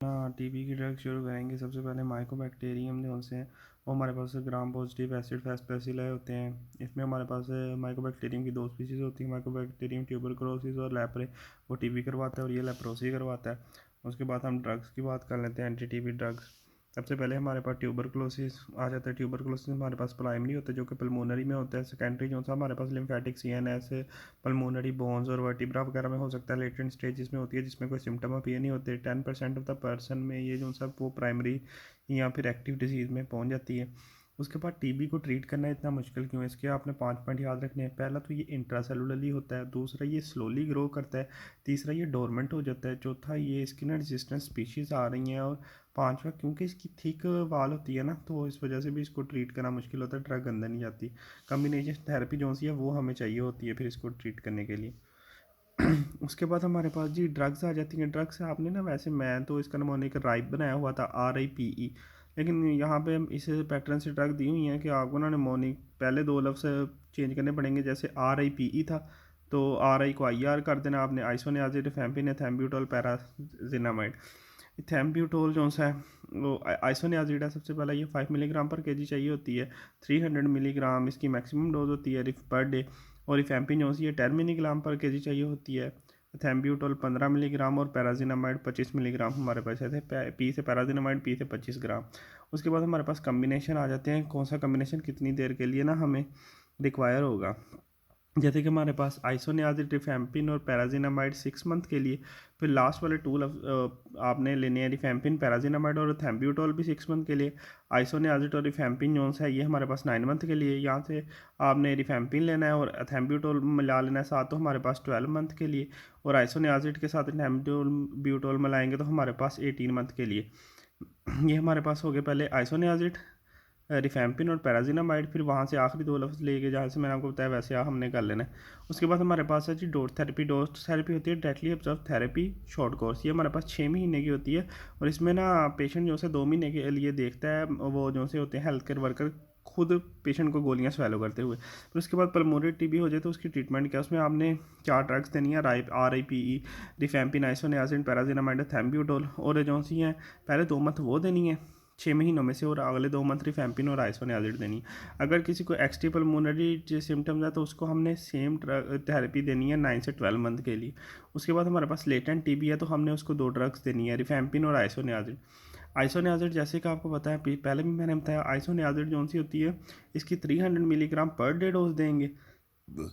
TB की drug शुरू करेंगे। सबसे पहले माइकोबैक्टीरियम जो से वो हमारे पास ग्राम पॉजिटिव एसिड फेस्पेसिलाई होते हैं। इसमें हमारे पास माइकोबैक्टीरियम की दो स्पीशीज़ होती हैं, माइकोबैक्टीरियम ट्यूबरकुलोसिस और लेप्रे। वो टीबी करवाता है और ये लेप्रोसी करवाता है। उसके बाद हम ड्रग्स की बात कर लेते हैं, एंटी टीबी ड्रग्स। सबसे पहले हमारे पास ट्यूबरकुलोसिस आ जाता है। ट्यूबरकुलोसिस हमारे पास प्राइमरी होता है जो कि पल्मोनरी में होता है। सेकेंडरी जो सा हमारे पास लिम्फेटिक सीएनएस पल्मोनरी बोन्स और वर्टिब्रा वगैरह में हो सकता है। लेटेंट स्टेज में होती है जिसमें कोई सिम्टम अपीयर नहीं होते। 10% ऑफ द पर्सन में ये जो सब वो प्राइमरी या फिर एक्टिव डिजीज़ में पहुंच जाती है। उसके बाद टीबी को ट्रीट करना इतना मुश्किल क्यों है, इसके आपने 5 पॉइंट याद रखने हैं। पहला तो ये इंट्रासेलुलरली होता है, दूसरा ये स्लोली ग्रो करता है, तीसरा ये डोरमेंट हो जाता है, चौथा ये इसकी ना रेजिस्टेंट स्पीशीज़ आ रही हैं, और पांचवा क्योंकि इसकी थिक वाल होती है ना, तो इस वजह से भी इसको ट्रीट करना मुश्किल होता है, ड्रग अंदर नहीं जाती। कम्बिनेशन थेरेपी जो सी है वो हमें चाहिए होती है फिर इसको ट्रीट करने के लिए। उसके बाद हमारे पास जी ड्रग्स आ जाती हैं। ड्रग्स आपने ना, वैसे मैं तो इसका नमूने का राइप बनाया हुआ था, RIPE, लेकिन यहाँ पे हम इस पैटर्न से ड्रग दी हुई हैं कि आपको ना निमोनिक पहले दो लफ्ज़ चेंज करने पड़ेंगे। जैसे RIPE था तो RI को IR कर देना आपने। आइसोनियाजिड फैम्पिन थैम्ब्यूटोल पैराजिनामाइड। थैम्ब्यूटोल जो सा है वो आइसोनियाजिड है। सबसे पहले ये 5 मिलीग्राम पर केजी चाहिए होती है। 300 मिलीग्राम इसकी मैक्सिमम डोज होती है पर डे। और रिफैम्पिन जो सी है 10 मिलीग्राम पर केजी चाहिए होती है। थैम्ब्यूटोल 15 मिलीग्राम और पैराजिनामाइड 25 मिलीग्राम हमारे पास है। पी से पैराजिनामाइड, पी से 25 ग्राम। उसके बाद हमारे पास कम्बिनेशन आ जाते हैं, कौन सा कम्बिनेशन कितनी देर के लिए ना हमें रिक्वायर होगा। जैसे कि हमारे पास आइसोनियाजिड रिफैम्पिन और पैराजिनामाइड 6 मंथ के लिए। फिर लास्ट वाले आपने लेने हैं रिफैम्पिन पैराजिनामाइड और थैम्ब्यूटोल भी 6 मंथ के लिए। आइसोनियाजिड और रिफैम्पिन जोन्स है ये हमारे पास 9 मंथ के लिए। यहाँ से आपने रिफैम्पिन लेना है और थैम्ब्यूटोल मिला लेना है साथ, तो हमारे पास 12 मंथ के लिए। और आइसोनियाजिड के साथ थैम्ब्यूटोल मिलाएंगे तो हमारे पास 18 मंथ के लिए। ये हमारे पास हो गए पहले आइसोनियाजिड, रिफैम्पिन और पैराजिनामाइड। फिर वहाँ से आखिरी दो लफ्ज़ लेके जहाँ से मैंने आपको बताया वैसे हमने कर लेना है। उसके बाद हमारे पास है जी डोज थेरेपी। डोज थेरेपी होती है directly observe therapy short course. ये हमारे पास 6 महीने की होती है और इसमें ना पेशेंट जो से 2 महीने के लिए देखता है, वो जो से होते हैं हेल्थ केयर वर्कर खुद पेशेंट को गोलियां स्वेलो करते हुए। फिर उसके बाद पल्मोनरी टीबी हो जाए तो उसकी ट्रीटमेंट क्या, उसमें आपने 4 ड्रग्स देनी है, RIPE, रिफैम्पिन, आइसोनियाजिन, पैराजिनामाइड, थैम्ब्यूटोल। और जो सी हैं पहले 2 मंथ वो देनी है 6 महीनों में से, और अगले 2 मंथ रिफैम्पिन और आइसोनियाजिड देनी है। अगर किसी को एक्सट्री पल्मोनरी सिम्टम्स है तो उसको हमने सेम थेरेपी देनी है 9 से 12 मंथ के लिए। उसके बाद हमारे पास लेटेंट टीबी है तो हमने उसको 2 ड्रग्स देनी है, रिफैम्पिन और आइसोनियाजिड। आइसोनियाजिड जैसे कि आपको पता है पहले भी मैंने बताया, आइसोनियाजिड जो सी होती है इसकी 300 मिलीग्राम पर डे डोज देंगे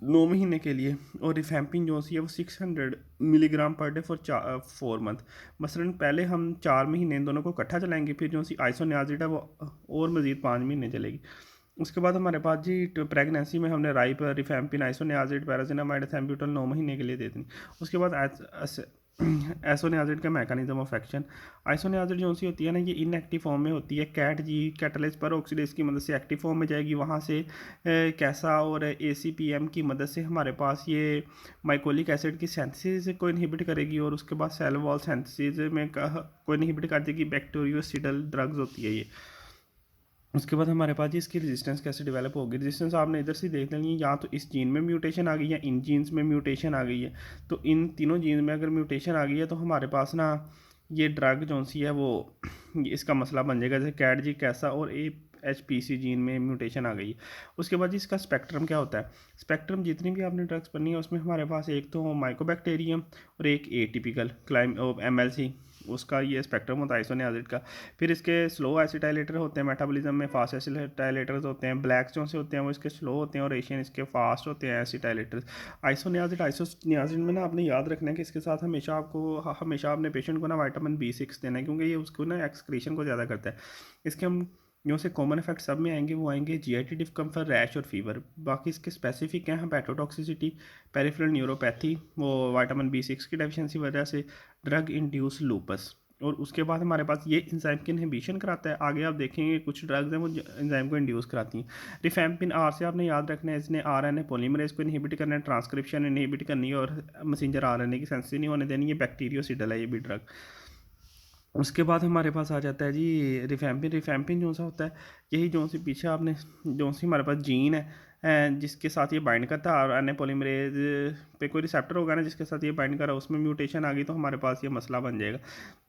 9 महीने के लिए। और रिफैम्पिन जो सी है वो 600 milligram per day for 4 month. मसलन पहले हम 4 महीने इन दोनों को इकट्ठा चलाएंगे, फिर जो सी आइसोनियाजिड है वो और मज़ीद 5 महीने चलेगी। उसके बाद हमारे पास जी प्रेगनेंसी में हमने राइप, रिफैम्पिन, आइसोनियाजिड, पैराजिनामाइड, थैम्ब्यूटोल 9 महीने के लिए दे देनी। उसके बाद आइसोनियाजिड का मैकेनिज्म ऑफ एक्शन। आइसोनियाजिड जो सी होती है ना ये इनएक्टिव फॉर्म में होती है। कैटलेज पर ऑक्सीडेज की मदद से एक्टिव फॉर्म में जाएगी। वहाँ से कैसा और ACPM की मदद से हमारे पास ये माइकोलिक एसिड की सेंथिसिस को इनहिबिट करेगी और उसके बाद सेल वॉल सेंथिसिस में को इनहिबिट कर देगी। बैक्टीरियोसिडल ड्रग्स होती है ये। उसके बाद हमारे पास जी इसकी रेजिस्टेंस कैसे डेवलप होगी। रेजिस्टेंस आपने इधर से देख लेनी है, या तो इस जीन में म्यूटेशन आ गई है, इन जीन्स में म्यूटेशन आ गई है। तो इन तीनों जीन में अगर म्यूटेशन आ गई है तो हमारे पास ना ये ड्रग जो सी है वो इसका मसला बन जाएगा। जैसे कैट जी कैसा और HPC जीन में म्यूटेशन आ गई है। उसके बाद जी इसका स्पेक्ट्रम क्या होता है। स्पेक्ट्रम जितनी भी आपने ड्रग्स पढ़नी है उसमें हमारे पास एक तो माइकोबैक्टीरियम और एक एटिपिकल MLC, उसका ये स्पेक्ट्रम होता है आइसोनियाजिड का। फिर इसके स्लो एसिटाइलेटर होते हैं मेटाबॉलिज्म में, फास्ट एसिटाइलेटर्स होते हैं। ब्लैक्स जो से होते हैं वो इसके स्लो होते हैं और एशियन इसके फास्ट होते हैं एसिटाइलेटर्स। आइसोनियाजिड में ना आपने याद रखना है कि इसके साथ हमेशा अपने पेशेंट को ना विटामिन B6 देना है, क्योंकि ये उसको ना एक्सक्रीशन को ज़्यादा करता है। इसके हम जो से कॉमन इफेक्ट सब में आएंगे वो आएंगे GIT डिस्कम्फर्ट, रैश और फीवर। बाकी इसके स्पेसिफिक हैं हेपेटोटॉक्सिसिटी, पेरिफेरल न्यूरोपैथी, वो विटामिन B6 की डेफिशिएंसी वजह से, ड्रग इंड्यूस लूपस। और उसके बाद हमारे पास ये इंजाइम की इनहिबिशन कराता है। आगे आप देखेंगे कुछ ड्रग्स हैं वो इंजाइम को इंड्यूस कराती हैं। रिफैम्पिन R से आपने याद रखना है, इसने RNA पॉलीमरेज को इनहिबिट करना है, ट्रांसक्रिप्शन इनहिबिट करनी है और मैसेंजर RNA की सेंसिटिव नहीं होने देनी है। बैक्टीरियोसिडल है ये भी ड्रग। उसके बाद हमारे पास आ जाता है जी रिफैम्पिन। रिफैम्पिन जो सा होता है यही जो सी पीछे आपने जो सी हमारे पास जीन है जिसके साथ ये बाइंड करता है, आरएनए पॉलीमरेज पे कोई रिसेप्टर होगा ना जिसके साथ ये बाइंड कर रहा है, उसमें म्यूटेशन आ गई तो हमारे पास ये मसला बन जाएगा।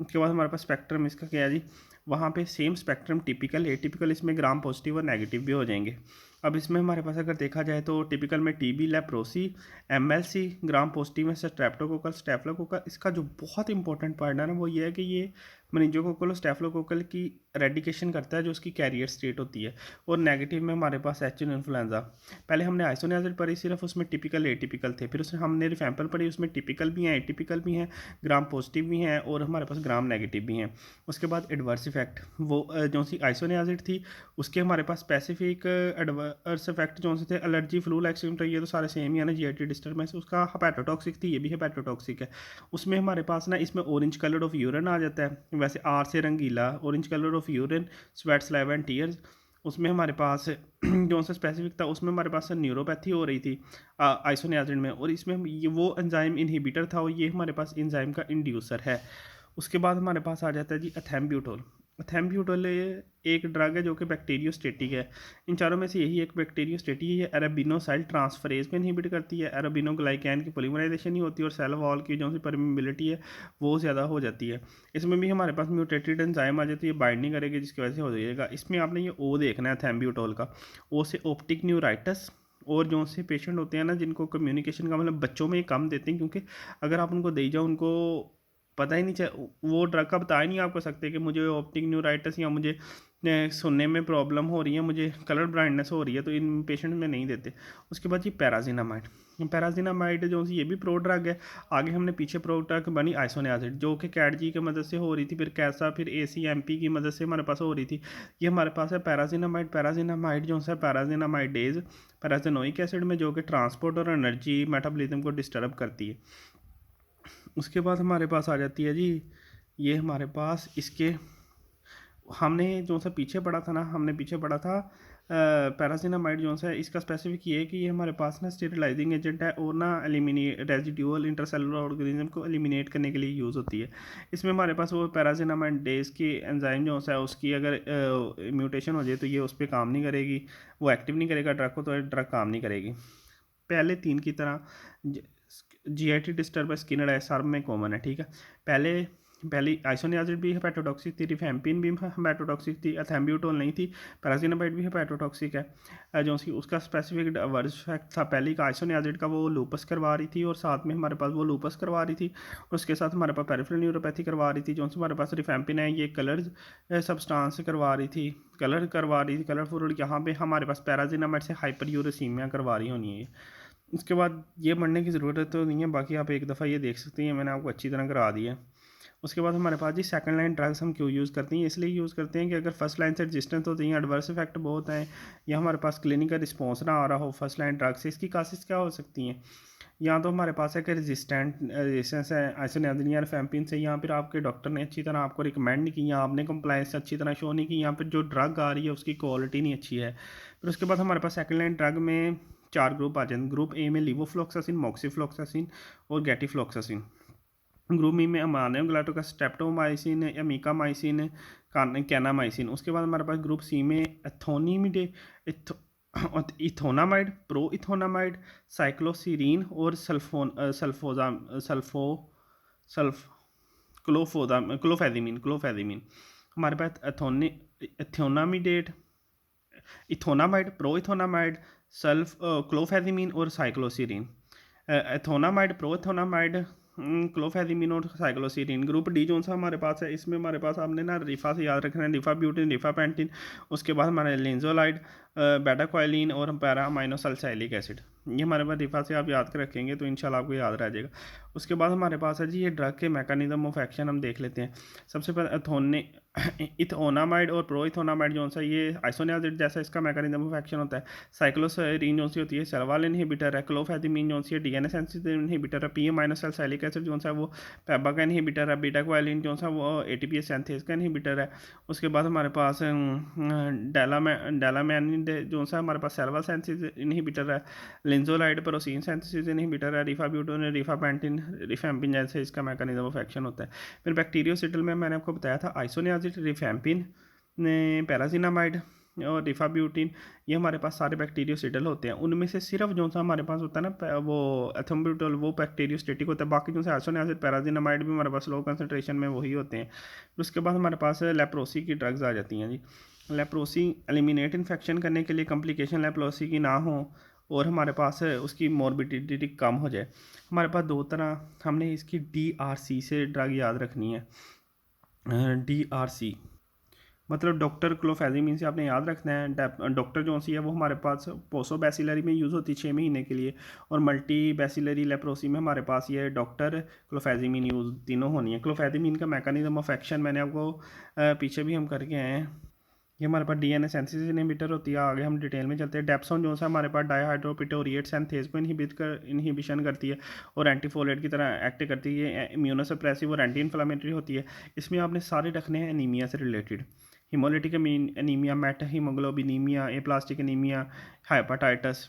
उसके बाद हमारे पास स्पेक्ट्रम इसका क्या है जी, वहाँ पे सेम स्पेक्ट्रम टिपिकल एटिपिकल इसमें ग्राम पॉजिटिव और नेगेटिव भी हो जाएंगे। अब इसमें हमारे पास अगर देखा जाए तो टिपिकल में TB, leprosy, MLC, gram positive में स्ट्रेप्टोकोकल, स्टेफिलोकोकल। इसका जो बहुत इंपॉर्टेंट पार्ट है ना वो ये है कि ये मेनिंजोकोकल और स्टेफिलोकोकल की रेडिकेशन करता है जो उसकी कैरियर स्टेट होती है। और नेगेटिव में हमारे पास एच1 इन्फ्लुएंजा। पहले हमने आइसोनियाजिड पढ़ी सिर्फ, उसमें टिपिकल एटिपिकल थे, फिर उसमें हमने रिफैम्पल पढ़ी, उसमें टिपिकल भी हैं, एटिपिकल भी हैं, ग्राम पॉजिटिव भी हैं और हमारे पास ग्राम नेगेटिव भी हैं। उसके बाद एडवर्स इफेक्ट, वो जो सी आइसोनियाजिड थी उसके हमारे पास स्पेसिफिक एडवर्स इफेक्ट जो से थे, एलर्जी, फ्लू लाइक सिम्टम, ये तो सारे सेम ही है ना, जीआईटी डिस्टर्बेंस। उसका हेपेटोटॉक्सिक थी, ये भी हेपेटोटॉक्सिक है। उसमें हमारे पास ना इसमें ऑरेंज कलर ऑफ यूरिन आ जाता है, वैसे आर से रंगीला, orange colour of urine, sweat, saliva and tears. उसमें हमारे पास जो सा स्पेसिफिक था उसमें हमारे पास न्यूरोपैथी हो रही थी आइसोनियाजिड में, और इसमें ये वो एंजाइम इनहिबिटर था और ये हमारे पास एंजाइम का इंड्यूसर है। उसके बाद हमारे पास आ जाता है जी एथेम्ब्यूटोल। एथेम्ब्यूटोल एक ड्रग है जो कि बैक्टीरियोस्टेटिक है। इन चारों में से यही एक बैक्टीरियोस्टेटिक है। ये अरेबिनोसाइल ट्रांसफरेज को इनहिबिट करती है, अरेबिनोग्लाइकैन की पॉलीमराइजेशन नहीं होती और सेल वॉल की जो सी परमिबिलिटी है वो ज़्यादा हो जाती है। इसमें भी हमारे पास म्यूटेटेड एंजाइम आ जाती है, बाइंडिंग करेगी जिसकी वजह से हो जाएगा। इसमें आपने ये ओ देखना है एथेम्ब्यूटोल का, ओ से ऑप्टिक न्यूराइटिस। और जो से पेशेंट होते हैं ना जिनको कम्युनिकेशन का मतलब बच्चों में ये कम देते हैं, क्योंकि अगर आप उनको दे जाओ उनको पता ही नहीं चल, वो ड्रग का बता ही नहीं आपको सकते कि मुझे ऑप्टिक न्यूराइटिस या मुझे सुनने में प्रॉब्लम हो रही है, मुझे कलर ब्लाइंडनेस हो रही है, तो इन पेशेंट में नहीं देते। उसके बाद ये पैराजिनामाइड। पैराजिनामाइड जो ये भी प्रो ड्रग है। आगे हमने पीछे प्रो ड्रग बनी आइसोनियाजिड जो कि कैट जी की मदद से हो रही थी, फिर कैसा, फिर ACMP की मदद से हमारे पास हो रही थी। ये हमारे पास है पैराजिनामाइड। पैराजिनामाइड जो है पैराजिनामाइडेज पैराजिनोइक एसिड में, जो कि ट्रांसपोर्ट और एनर्जी मेटाबॉलिज्म को डिस्टर्ब करती है। उसके बाद हमारे पास आ जाती है जी, ये हमारे पास इसके हमने जो सा पीछे पढ़ा था ना, हमने पीछे पढ़ा था पैरासिनामाइड जो है, इसका स्पेसिफिक ये है कि ये हमारे पास ना स्टेरिलाइजिंग एजेंट है और ना एलिमिनेट रेजिड्यूअल इंटरसेलुलर ऑर्गेनिज्म को एलिमिनेट करने के लिए यूज़ होती है। इसमें हमारे पास वो पैरासिनामाइड डेज की एंजाइम जो है उसकी अगर म्यूटेशन हो जाए तो ये उस पर काम नहीं करेगी, वो एक्टिव नहीं करेगा ड्रग को, तो ड्रग काम नहीं करेगी। पहले 3 की तरह GIT डिस्टर्बेंस स्किनर है, सब में कॉमन है, ठीक है। पहली आइसोनियाजिड भी हेपेटोटॉक्सिक थी, रिफैम्पिन भी हेपेटोटॉक्सिक थी, एथेम्ब्यूटोल नहीं थी, पैरासिनामाइड भी हेपेटोटॉक्सिक है। जो उसका स्पेसिफिक वर्स फैक्ट था पहली का आइसोनियाजिड का, वो लूपस करवा रही थी और साथ में हमारे पास वो लूपस करवा रही थी। उसके साथ हमारे पास पेरिफेरल न्यूरोपैथी करवा रही थी। जो हमारे पास रिफैम्पिन है ये कलर सब्सटेंस करवा रही थी, कलर फूड। यहाँ पे हमारे पास पैरासिनामाइड से हाइपर यूरेसीमिया करवा रही होनी है। उसके बाद ये पढ़ने की ज़रूरत तो नहीं है, बाकी आप एक दफ़ा ये देख सकते हैं, मैंने आपको अच्छी तरह करा दी है। उसके बाद हमारे पास जी सेकंड लाइन ड्रग्स हम क्यों यूज़ करते हैं, इसलिए यूज़ करते हैं कि अगर फर्स्ट लाइन से रेजिस्टेंस होती है, एडवर्स इफेक्ट बहुत हैं, या हमारे पास क्लिनिकल रिस्पॉन्स ना आ रहा हो फर्स्ट लाइन ड्रग से, इसकी कासेस क्या हो सकती हैं। या तो हमारे पास है कि रेजिस्टेंस है आइसोनियाजिड या रिफैम्पिन से, या फिर आपके डॉक्टर ने अच्छी तरह आपको रिकमेंड नहीं की, या आपने कंप्लायंस अच्छी तरह शो नहीं की, या फिर जो ड्रग आ रही है उसकी क्वालिटी नहीं अच्छी है। फिर उसके बाद हमारे पास सेकंड लाइन ड्रग में 4 ग्रुप आ जाते हैं। ग्रुप ए में लिवोफ्लोक्सासिन, मॉक्सीफ्लोक्सासिन और गैटिफ्लोक्सासिन। ग्रुप बी में अमाइनोग्लाइकोसाइड, स्ट्रेप्टोमाइसिन, एमिकामाइसिन, कैनामाइसिन। उसके बाद हमारे पास ग्रुप सी में एथोनिमिडे, इथोनामाइड, प्रो इथोनामाइड, साइक्लोसिरीन और सल्फो सल्फ क्लोफेजिमिन। हमारे पास एथोनामिडेट, इथोनामाइड, प्रो इथोनामाइड, क्लोफेजिमिन और साइक्लोसिरीन। एथोनामाइड, प्रो एथोनामाइड, क्लोफेजिमिन और साइक्लोसिरीन। ग्रुप डी जो सा हमारे पास है, इसमें हमारे पास आपने ना रिफा से याद रखना है, रिफाब्यूटिन, रिफापेंटिन। उसके बाद हमारे लिंजोलाइड, बेटाक्वाइलिन और पैरामाइनोसल्साइलिक एसिड। ये हमारे पास रिफा से आप याद कर रखेंगे तो इंशाल्लाह आपको याद रह जाएगा। उसके बाद हमारे पास है जी ये ड्रग के मैकेनिज्म ऑफ एक्शन हम देख लेते हैं। सबसे पहले इथोनामाइड और प्रो इथोनामाइड जो सा ये आइसोनियाजिड जैसा इसका मैकेनिज्म ऑफ एक्शन होता है। साइक्लोसरीन जो सी होती है सेलवाल इनहिबिटर है। क्लोफेजिमिन जो सी है DNA सेंसिटिव इनहिबिटर है। PA-सल्साइलिक एसिड जो सा वो पैबा का इनहिबिटर है। बीटा क्वालिन जो सा वो ATPase सिंथेज का इनहिबिटर है। उसके बाद हमारे पास डेलामैनिड जो सा हमारे पास सेलवाल सिंथेसिस इनहिबिटर है। लिंजोलाइड प्रोसीन सिंथेसिस इनहिबिटर है। रिफाब्यूटिन, रिफापेंटिन, रिफैम्पिन जैसे इसका मैकेनिज्म ऑफ एक्शन होता है। फिर बैक्टीरियोसिटल में मैंने आपको बताया था आइसोनियाजिड, रिफैम्पिन, पैरासिनामाइड, और रिफाब्यूटिन, ये हमारे पास सारे बैक्टीरियोसिडल होते हैं। उनमें से सिर्फ जो सा हमारे पास होता है ना वो एथम्ब्यूटोल, वो बैक्टीरियोस्टेटिक होता है। बाकी जो से आइसोनियासिड एसिड पैराजिनामाइड भी हमारे पास लो कंसनट्रेशन में वही होते हैं। उसके बाद हमारे पास लेप्रोसी की ड्रग्स आ जाती हैं जी। लेप्रोसी एलिमिनेट इन्फेक्शन करने के लिए, कॉम्प्लिकेशन लेप्रोसी की ना हो और हमारे पास उसकी मॉर्बिडिटी कम हो जाए, हमारे पास दो तरह, हमने इसकी DRC से ड्रग याद रखनी है। DRC मतलब डॉक्टर क्लोफेजिमिन से आपने याद रखना है। डॉक्टर जो सी है वो हमारे पास पोसो बैसिलरी में यूज़ होती है 6 महीने के लिए, और मल्टी बैसिलरी लेप्रोसी में हमारे पास ये डॉक्टर क्लोफेजिमिन यूज़ तीनों होनी है। क्लोफेजिमिन का मैकेनिज्म ऑफ एक्शन मैंने आपको पीछे भी हम करके आए हैं। ये हमारे पास DNA सेंसिस इनहिबिटर होती है। आगे हम डिटेल में चलते हैं। डेप्सोन जो है हमारे पास डाईहाइड्रोपिटोरिएट सिंथेज को इनहिबिशन करती है और एंटीफोलेट की तरह एक्ट करती है। ये इम्यूनोसप्रेसिव और एंटी इन्फ्लामेटरी होती है। इसमें आपने सारे रखने हैं एनीमिया से related, haemolytic anaemia, methaemoglobinaemia, aplastic anaemia, hepatitis,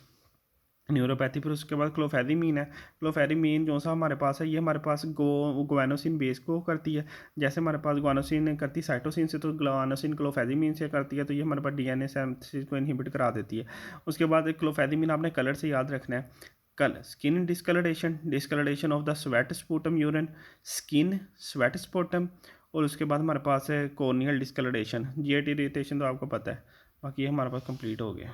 neuropathy. फिर उसके बाद क्लोफेजिमीन है। क्लोफेजिमीन जो सा हमारे पास है, ये हमारे पास ग्वानोसिन बेस को करती है। जैसे हमारे पास ग्वानोसिन करती साइटोसिन से, तो ग्वानोसिन क्लोफेजिमीन से करती है, तो ये हमारे पास DNA सिंथेसिस को इनहिबिट करा देती है। उसके बाद क्लोफेजिमीन आपने कलर से याद रखना है। Skin discoloration of the sweat sputum urine, skin sweat sputum. और उसके बाद हमारे पास है कॉर्नियल डिस्कलरेशन, GAT इरिटेशन तो आपको पता है। बाकी ये हमारे पास कंप्लीट हो गया।